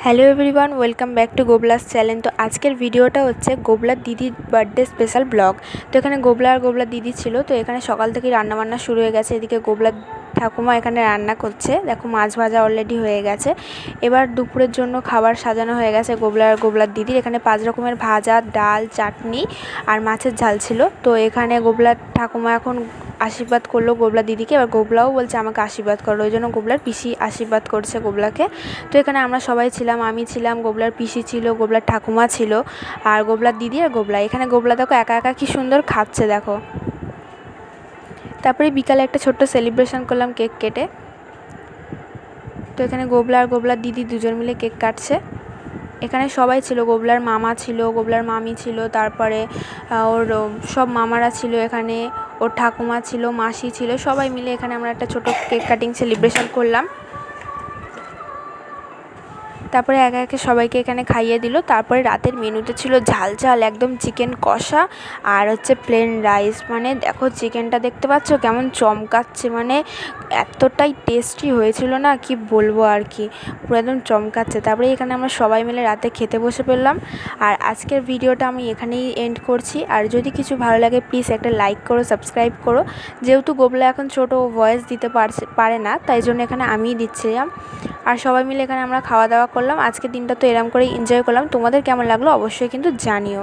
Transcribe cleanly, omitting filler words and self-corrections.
Hello everyone, welcome back to গোবলাস channel. তো আজকের ভিডিওটা হচ্ছে গোবলার দিদির বার্থডে স্পেশাল ব্লগ। তো এখানে গোবলার দিদি ছিল। তো এখানে সকাল থেকে রান্নাবান্না শুরু হয়ে গেছে। এদিকে গোবলার ঠাকুমা এখানে রান্না করছে। দেখো মাছ ভাজা অলরেডি হয়ে গেছে। এবার দুপুরের জন্য খাবার সাজানো হয়ে গেছে গোবলার দিদির। এখানে 5 রকমের ভাজা, ডাল, চাটনি আর মাছের ঝাল ছিল। তো এখানে গোবলার ঠাকুমা এখন আশীর্বাদ করলো গোবলার দিদিকে। এবার গোবলাও বলছে আমাকে আশীর্বাদ করলো, ওই জন্য গোবলার পিসি আশীর্বাদ করছে গোবলাকে। তো এখানে আমরা সবাই ছিলাম, আমি ছিলাম, গোবলার পিসি ছিল, গোবলার ঠাকুমা ছিল, আর গোবলার দিদি আর গোবলা। এখানে গোবলা দেখো একা একা কি সুন্দর খাচ্ছে দেখো। তারপরে বিকালে একটা ছোট্ট সেলিব্রেশন করলাম কেক কেটে। তো এখানে গোবলা আর গোবলার দিদি দুজন মিলে কেক কাটছে। এখানে সবাই ছিল, গোবলার মামা ছিল, গোবলার মামি ছিল, তারপরে ওর সব মামারা ছিল, এখানে ওর ঠাকুমা ছিল, মাসি ছিল, সবাই মিলে এখানে আমরা একটা ছোট কেক কাটিং সেলিব্রেশন করলাম। তারপরে একে একে সবাইকে এখানে খাইয়ে দিল। তারপরে রাতের মেনুতে ছিল ঝাল ঝাল একদম চিকেন কষা আর হচ্ছে প্লেন রাইস। মানে দেখো চিকেনটা দেখতে পাচ্ছ কেমন চমকাচ্ছে, মানে এতটাই টেস্টি হয়েছিল না কি বলবো আর কি, পুরো একদম চমকাচ্ছে। তারপরে এখানে আমরা সবাই মিলে রাতে খেতে বসে পড়লাম। আর আজকের ভিডিওটা আমি এখানেই এন্ড করছি। আর যদি কিছু ভালো লাগে প্লিজ একটা লাইক করো, সাবস্ক্রাইব করো। যেহেতু গোবলা এখন ছোটো, ভয়েস দিতে পারে না, তাই জন্য এখানে আমিই দিচ্ছিলাম। আর সবাই মিলে এখানে আমরা খাওয়া দাওয়া করলাম। আজকের দিনটা তো এরম করেই এনজয় করলাম। তোমাদের কেমন লাগলো অবশ্যই কিন্তু জানিও।